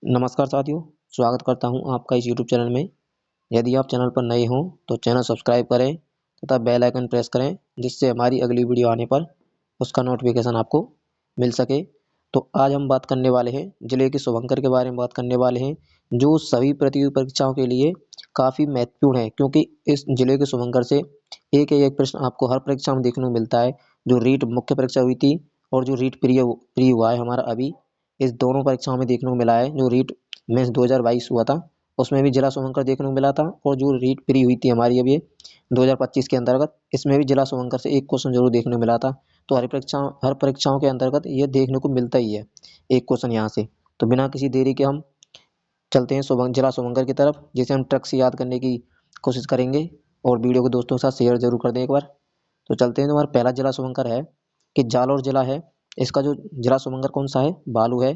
नमस्कार साथियों, स्वागत करता हूं आपका इस यूट्यूब चैनल में। यदि आप चैनल पर नए हों तो चैनल सब्सक्राइब करें तथा बेल आइकन प्रेस करें, जिससे हमारी अगली वीडियो आने पर उसका नोटिफिकेशन आपको मिल सके। तो आज हम बात करने वाले हैं जिले के शुभंकर के बारे में बात करने वाले हैं, जो सभी प्रतियोगी परीक्षाओं के लिए काफ़ी महत्वपूर्ण है, क्योंकि इस जिले के शुभंकर से एक प्रश्न आपको हर परीक्षा में देखने को मिलता है। जो रीट मुख्य परीक्षा हुई थी और जो रीट प्री हुआ है हमारा अभी, इस दोनों परीक्षाओं में देखने को मिला है। जो रीट मेंस 2022 हुआ था उसमें भी जिला शुभंकर देखने को मिला था, और जो रीट प्री हुई थी हमारी अभी 2025 के अंतर्गत, इसमें भी जिला शुभंकर से एक क्वेश्चन जरूर देखने को मिला था। तो हर परीक्षाओं के अंतर्गत ये देखने को मिलता ही है एक क्वेश्चन यहाँ से। तो बिना किसी देरी के हम चलते हैं जिला शुभंकर की तरफ, जिसे हम ट्रक से याद करने की कोशिश करेंगे। और वीडियो को दोस्तों के साथ शेयर जरूर कर दें एक बार। तो चलते हैं। तो हमारा पहला जिला शुभंकर है कि जालौर जिला है। इसका जो जिला शुभंकर कौन सा है? बालू है।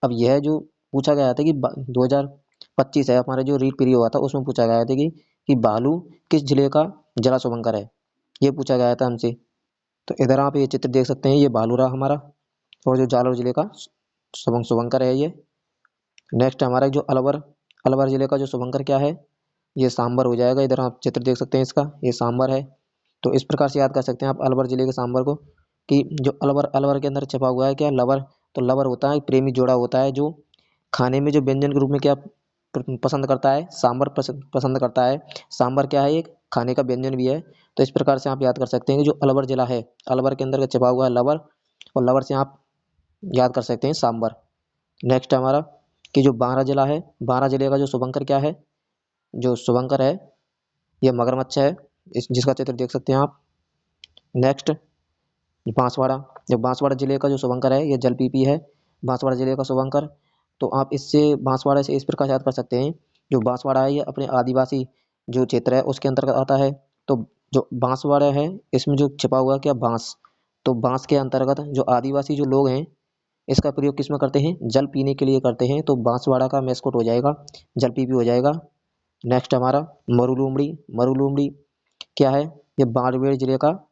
अब यह जो पूछा गया था कि 2025 है हमारा जो रीट पीरियड हुआ था, उसमें पूछा गया था कि बालू किस जिले का जिला शुभंकर है, ये पूछा गया था हमसे। तो इधर आप ये चित्र देख सकते हैं, ये बालू रहा हमारा, और जो जालौर जिले का शुभंकर है ये। नेक्स्ट हमारा जो अलवर अलवर जिले का जो शुभंकर क्या है? ये सांबर हो जाएगा। इधर आप चित्र देख सकते हैं इसका, ये सांबर है। तो इस प्रकार से याद कर सकते हैं आप अलवर जिले के सांबर को, कि जो अलवर अलवर के अंदर छिपा हुआ है क्या? लवर। तो लवर होता है प्रेमी जोड़ा होता है, जो खाने में जो व्यंजन के रूप में क्या पसंद करता है? सांबर पसंद करता है। सांबर क्या है? एक खाने का व्यंजन भी है। तो इस प्रकार से आप याद कर सकते हैं कि जो अलवर जिला है, अलवर के अंदर छिपा हुआ है लवर, और लवर से आप याद कर सकते हैं सांबर। नेक्स्ट हमारा कि जो बांरा जिला है, बांरा जिले का जो शुभंकर क्या है? जो शुभंकर है ये मगरमच्छ है, जिसका चित्र देख सकते हैं आप। नेक्स्ट बांसवाड़ा, जो बांसवाड़ा जिले का जो शुभंकर है ये जलपीपी है, बांसवाड़ा जिले का शुभंकर। तो आप इससे बांसवाड़ा से इस प्रकार याद कर सकते हैं, जो बांसवाड़ा है ये अपने आदिवासी जो क्षेत्र है उसके अंतर्गत आता है। तो जो बांसवाड़ा है इसमें जो छिपा हुआ है क्या? बांस। तो बांस के अंतर्गत जो आदिवासी जो लोग हैं, इसका प्रयोग किस में करते हैं? जल पीने के लिए करते हैं। तो बांसवाड़ा का मैस्कोट हो जाएगा जलपीपी हो जाएगा। नेक्स्ट हमारा मरुलुमड़ी, मरुलुमड़ी क्या है? ये बाड़मेर जिले का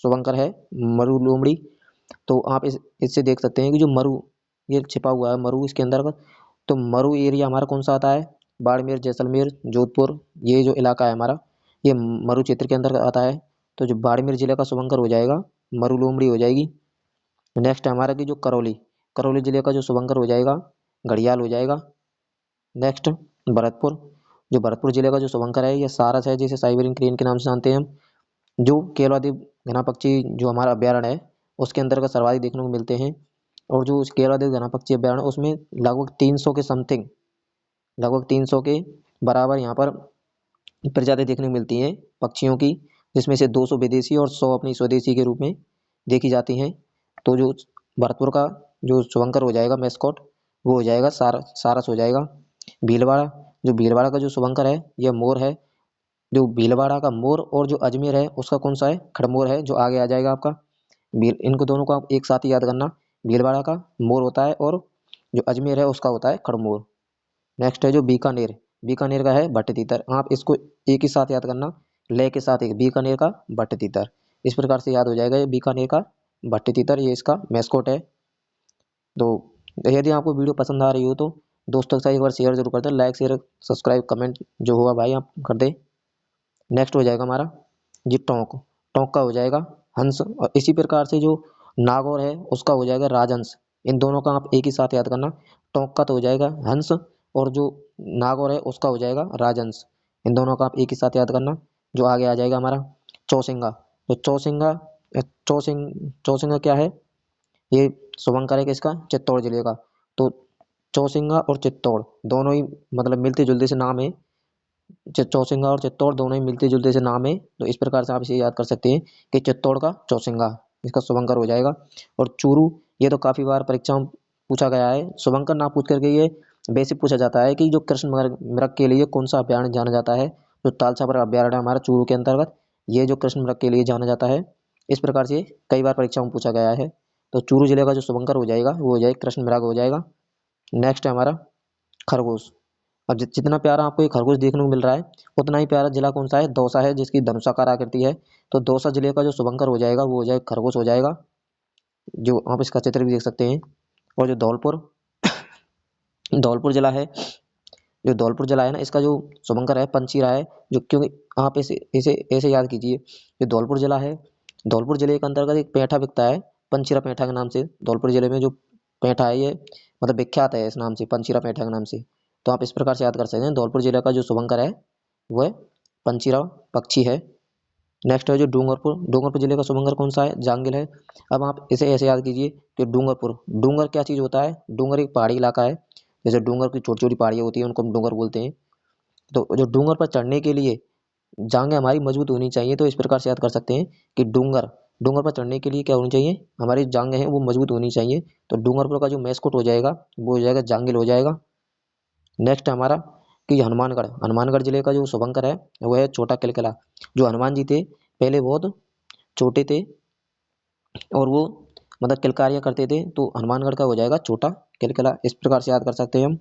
शुभंकर है, मरुलुमड़ी। तो आप इससे देख सकते हैं कि जो मरु ये छिपा हुआ है, मरु इसके अंदर। तो मरु एरिया हमारा कौन सा आता है? बाड़मेर, जैसलमेर, जोधपुर, ये जो इलाका है हमारा, ये मरु क्षेत्र के अंदर आता है। तो जो बाड़मेर जिले का शुभंकर हो जाएगा मरुलुमड़ी हो जाएगी। नेक्स्ट हमारा की जो करौली, करौली जिले का जो शुभंकर हो जाएगा घड़ियाल हो जाएगा। नेक्स्ट भरतपुर, जो भरतपुर जिले का जो शुभंकर है ये सारस है, जिसे साइबेरियन क्रेन के नाम से जानते हैं हम। जो केरलादेव घना पक्षी जो हमारा अभ्यारण्य है उसके अंतर्गत सर्वाधिक देखने को मिलते हैं। और जो केरलादेव घना पक्षी अभ्यारण्य उसमें लगभग 300 के समथिंग, लगभग 300 के बराबर यहाँ पर प्रजाति देखने को मिलती हैं पक्षियों की, जिसमें से 200 विदेशी और 100 अपनी स्वदेशी के रूप में देखी जाती हैं। तो जो भरतपुर का जो शुभंकर हो जाएगा मैस्कॉट, वो हो जाएगा सारस हो जाएगा। भीलवाड़ा, जो भीलवाड़ा का जो शुभंकर है यह मोर है। जो भीलवाड़ा का मोर और जो अजमेर है उसका कौन सा है? खड़मोर है, जो आगे आ जाएगा आपका। इनको दोनों को आप एक साथ ही याद करना। भीलवाड़ा का मोर होता है और जो अजमेर है उसका होता है खड़मोर। नेक्स्ट है जो बीकानेर, बीकानेर का है भट्ट तीतर। आप इसको एक ही साथ याद करना, ले के साथ एक, बीकानेर का भट्ट तीतर। इस प्रकार से याद हो जाएगा ये बीकानेर का भट्ट तीतर, ये इसका मैस्कोट है। तो यदि आपको वीडियो पसंद आ रही हो तो दोस्तों के साथ एक बार शेयर जरूर कर दें, लाइक शेयर सब्सक्राइब कमेंट जो होगा भाई आप कर दें। नेक्स्ट हो जाएगा हमारा जी टोंक, टोंक का हो जाएगा हंस। और इसी प्रकार से जो नागौर है उसका हो जाएगा राजहंस। इन दोनों का आप एक ही साथ याद करना, टोंक का तो हो जाएगा हंस, और जो नागौर है उसका हो जाएगा राजहंस। इन दोनों का आप एक ही साथ याद करना। जो आगे आ जाएगा हमारा चौसिंगा, तो चौसिंगा क्या है? ये शुभंकर है किसका? चित्तौड़ जिले का। तो चौसिंगा और चित्तौड़ दोनों ही मतलब मिलते जुलते से नाम है। चौसिंगा और चित्तौड़ दोनों ही मिलते जुलते से नाम है। तो इस प्रकार से आप इसे याद कर सकते हैं कि चित्तौड़ का चौसिंगा इसका शुभंकर हो जाएगा। और चूरू, ये तो काफी बार परीक्षा में पूछा गया है। शुभंकर ना पूछ करके ये बेसिक पूछा जाता है कि जो कृष्ण मृग के लिए कौन सा अभ्यारण्य जाना जाता है? जो तालछापर अभ्यारण्य हमारा चूरू के अंतर्गत, ये जो कृष्ण मृग के लिए जाना जाता है। इस प्रकार से कई बार परीक्षा में पूछा गया है। तो चूरू जिले का जो शुभंकर हो जाएगा वो हो जाएगा कृष्ण मृग हो जाएगा। नेक्स्ट है हमारा खरगोश। अब जितना प्यारा आपको ये खरगोश देखने को मिल रहा है, उतना ही प्यारा जिला कौन सा है? दौसा है, जिसकी धनुषाकार आकृति है। तो दौसा जिले का जो शुभंकर हो जाएगा वो हो जाएगा खरगोश हो जाएगा, जो आप इसका चित्र भी देख सकते हैं। और जो धौलपुर, धौलपुर जिला है, जो धौलपुर जिला है ना, इसका जो शुभंकर है पंचीरा है। जो क्योंकि आप इसे इसे ऐसे याद कीजिए, ये धौलपुर जिला है, धौलपुर जिले के अंतर्गत एक पेठा बिकता है पंचीरा पेठा के नाम से। धौलपुर जिले में जो पेठा है ये मतलब विख्यात है इस नाम से, पंचीरा पेठा के नाम से। तो आप इस प्रकार से याद कर सकते हैं, धौलपुर जिले का जो शुभंकर है वह पंचीरा पक्षी है। नेक्स्ट है जो डूंगरपुर, डूंगरपुर जिले का शुभंकर कौन सा है? जांगिल है। अब आप इसे ऐसे याद कीजिए कि डूंगरपुर, डूंगर क्या चीज होता है? डूंगर एक पहाड़ी इलाका है, जैसे डूंगर की छोटी छोटी पहाड़ियाँ होती है उनको हम डूंगर बोलते हैं। तो जो डूंगर पर चढ़ने के लिए जांघें हमारी मजबूत होनी चाहिए। तो इस प्रकार से याद कर सकते हैं कि डूंगर, डूंगर पर चढ़ने के लिए क्या होनी चाहिए? हमारी जांघें हैं वो मजबूत होनी चाहिए। तो डूंगरपुर का जो मैस्कोट हो जाएगा वो हो जाएगा जांगिल हो जाएगा। नेक्स्ट हमारा कि हनुमानगढ़, हनुमानगढ़ जिले का जो शुभंकर है वह है छोटा किलकिला। जो हनुमान जी थे पहले बहुत छोटे थे और वो मतलब किलकारियाँ करते थे, तो हनुमानगढ़ का हो जाएगा छोटा किलकिला। इस प्रकार से याद कर सकते हैं हम।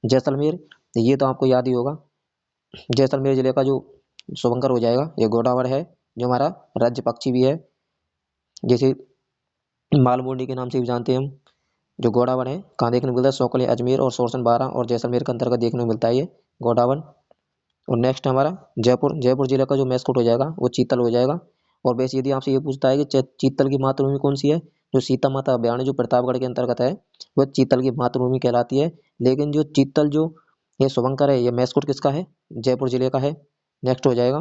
जैसलमेर, ये तो आपको याद ही होगा, जैसलमेर जिले का जो शुभंकर हो जाएगा ये गोडावड़ है, जो हमारा राज्य पक्षी भी है, जैसे मालमुंडी के नाम से भी जानते हैं हम। जो गोडावड़ है कहाँ देखने को मिलता है? सौकले, अजमेर और सोरसन बारा और जैसलमेर के अंतर्गत देखने को मिलता है ये गोडावड़। और नेक्स्ट हमारा जयपुर, जयपुर जिले का जो मैस्कोट हो जाएगा वो चीतल हो जाएगा। और वैसे यदि आपसे ये पूछता है कि चीतल की मातृभूमि कौन सी है, जो सीता माता अभयारण्य जो प्रतापगढ़ के अंतर्गत है वह चीतल की मातृभूमि कहलाती है। लेकिन जो चीतल जो ये शुभंकर है ये मैस्कोट किसका है? जयपुर जिले का है। नेक्स्ट हो जाएगा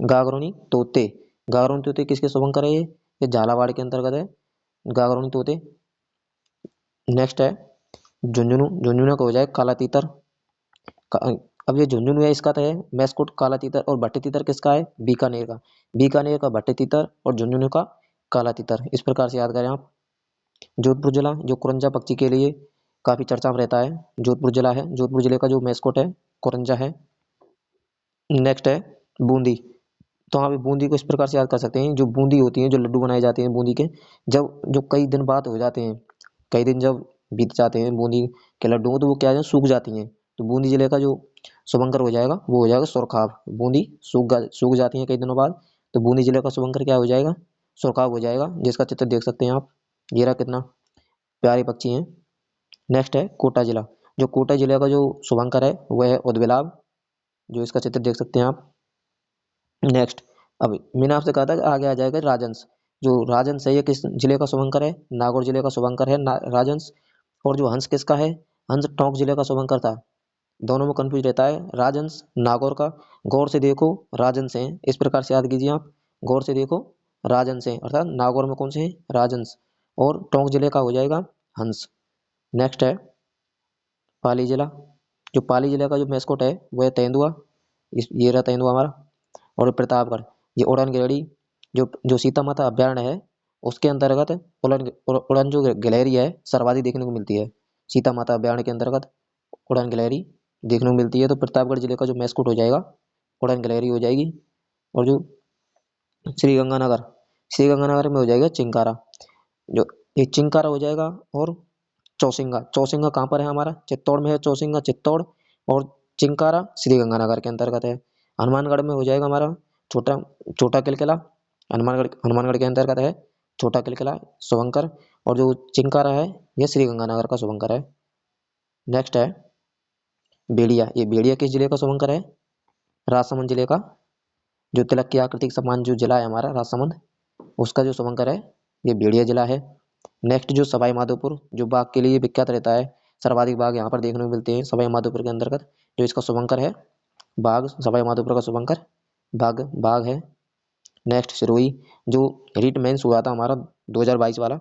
गागरोनी तोते, गागरोनी तोते किसके शुभंकर है? ये झालावाड़ के अंतर्गत है गागरोनी तोते। नेक्स्ट है झुंझुनू, झुंझुनू का हो जाएगा काला तीतर। अब ये झुंझुनू है इसका तो है मैस्कोट काला तीतर, और भट्टी तीतर किसका है? बीकानेर का, बीकानेर का भट्टी तीतर और झुंझुनू का काला तीतर। इस प्रकार से याद करें आप। जोधपुर जिला जो कुरंजा पक्षी के लिए काफी चर्चा में रहता है, जोधपुर जिला है, जोधपुर जिले का जो मैस्कोट है कुरंजा है। नेक्स्ट है बूंदी, तो आप बूंदी को इस प्रकार से याद कर सकते हैं, जो बूंदी होती है, जो लड्डू बनाए जाते हैं बूंदी के, जब जो कई दिन बाद हो जाते हैं, कई दिन जब बीत जाते हैं बूंदी के लड्डू तो वो क्या है सूख जाती हैं। तो बूंदी जिले का जो शुभंकर हो जाएगा वो हो जाएगा सुरखाब। बूंदी सूख जाती है कई दिनों बाद, तो बूंदी जिले का शुभंकर क्या हो जाएगा? सुरखाब हो जाएगा, जिसका चित्र देख सकते हैं आप। ये रहा कितना प्यारे पक्षी हैं। नेक्स्ट है कोटा जिला, जो कोटा जिले का जो शुभंकर है वह है उदबिलाव, जो इसका चित्र देख सकते हैं आप। नेक्स्ट, अब मैंने आपसे कहा था कि आगे आ जाएगा राजंस, जो राजंस है ये किस जिले का शुभंकर है? नागौर जिले का शुभंकर है राजंस। और जो हंस किसका है? हंस टोंक जिले का शुभंकर था। दोनों में कंफ्यूज रहता है, राजंस नागौर का, गौर से देखो राजंस है, इस प्रकार से याद कीजिए आप। गौर से देखो राजंस है, अर्थात नागौर में कौन से हैं? राजंस। और टोंक जिले का हो जाएगा हंस। नेक्स्ट है पाली जिला, जो पाली जिले का जो मैस्कोट है वह है तेंदुआ। ये रहा तेंदुआ हमारा। और प्रतापगढ़, ये उड़न गिलहरी, जो जो सीता माता अभ्यारण्य है उसके अंतर्गत उड़न जो गिलहरी है सर्वाधिक देखने को मिलती है। सीता माता अभ्यारण्य के अंतर्गत उड़न गिलहरी देखने को मिलती है। तो प्रतापगढ़ जिले का जो मैस्कोट हो जाएगा उड़न गिलहरी हो जाएगी। और जो श्रीगंगानगर, श्रीगंगानगर में हो जाएगा चिंकारा, जो ये चिंकारा हो जाएगा। और चौसिंगा, चौसिंगा कहाँ पर है? हमारा चित्तौड़ में है चौसिंगा, चित्तौड़। और चिंकारा श्रीगंगानगर के अंतर्गत है। हनुमानगढ़ में हो जाएगा हमारा छोटा छोटा किलकिला, हनुमानगढ़ हनुमानगढ़ के अंतर्गत है छोटा किलकिला शुभंकर। और जो चिंकारा है ये श्रीगंगानगर का शुभंकर है। नेक्स्ट है भेड़िया, ये भेड़िया किस जिले का शुभंकर है? राजसमंद जिले का, जो तिलक की आकृति के समान जो जिला है हमारा राजसमंद, उसका जो शुभंकर है ये भेड़िया जिला है। नेक्स्ट जो सवाई माधोपुर, जो बाघ के लिए विख्यात रहता है, सर्वाधिक बाघ यहाँ पर देखने को मिलते हैं सवाई माधोपुर के अंतर्गत, जो इसका शुभंकर है बाघ, सवाई माधोपुर का शुभंकर बाघ बाघ है। नेक्स्ट सिरोही, जो रीट मेंस हुआ था हमारा 2022 वाला,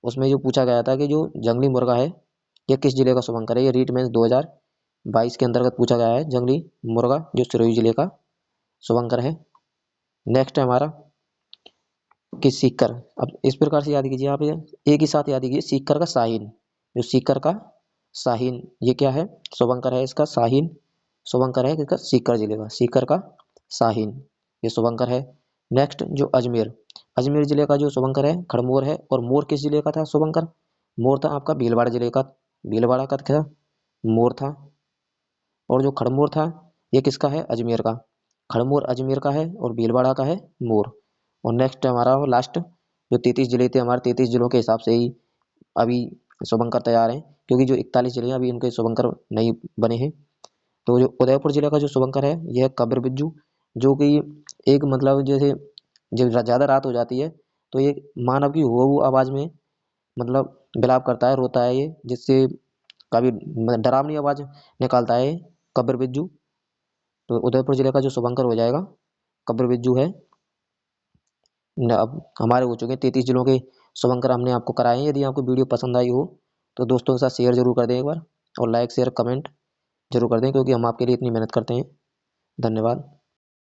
उसमें जो पूछा गया था कि जो जंगली मुर्गा है ये किस जिले का शुभंकर है? ये रीट मेंस 2022 के अंतर्गत पूछा गया है, जंगली मुर्गा जो सिरोही जिले का शुभंकर है। नेक्स्ट है हमारा कि सीकर। अब इस प्रकार से याद कीजिए आप, एक ही साथ याद कीजिए, सीकर का शाहीन, जो सीकर का शाहीन ये क्या है? शुभंकर है इसका शाहीन, शुभंकर है इसका सीकर जिले का, सीकर का शाहीन ये शुभंकर है। नेक्स्ट जो अजमेर, अजमेर जिले का जो शुभंकर है खड़मोर है। और मोर किस जिले का था शुभंकर? मोर था आपका भीलवाड़ा जिले का, भीलवाड़ा का था मोर था। और जो खड़मोर था ये किसका है? अजमेर का, खड़मोर अजमेर का है और भीलवाड़ा का है मोर। और नेक्स्ट हमारा लास्ट, जो 33 जिले थे हमारे, 33 जिलों के हिसाब से ही अभी शुभंकर तैयार हैं। क्योंकि जो 41 जिले हैं अभी इनके शुभंकर नहीं बने हैं। तो जो उदयपुर जिले का जो शुभंकर है यह कब्र बिज्जू, जो कि एक मतलब जैसे जब ज़्यादा रात हो जाती है तो ये मानव की हूबहू आवाज़ में मतलब विलाप करता है, रोता है ये, जिससे काफ़ी डरावनी आवाज़ निकालता है ये कब्र बिज्जू। तो उदयपुर जिले का जो शुभंकर हो जाएगा कब्र बिज्जू है। अब हमारे हो चुके हैं 33 जिलों के शुभंकर हमने आपको कराए हैं। यदि आपको वीडियो पसंद आई हो तो दोस्तों के साथ शेयर जरूर कर दें एक बार, और लाइक शेयर कमेंट जरूर कर दें, क्योंकि हम आपके लिए इतनी मेहनत करते हैं। धन्यवाद।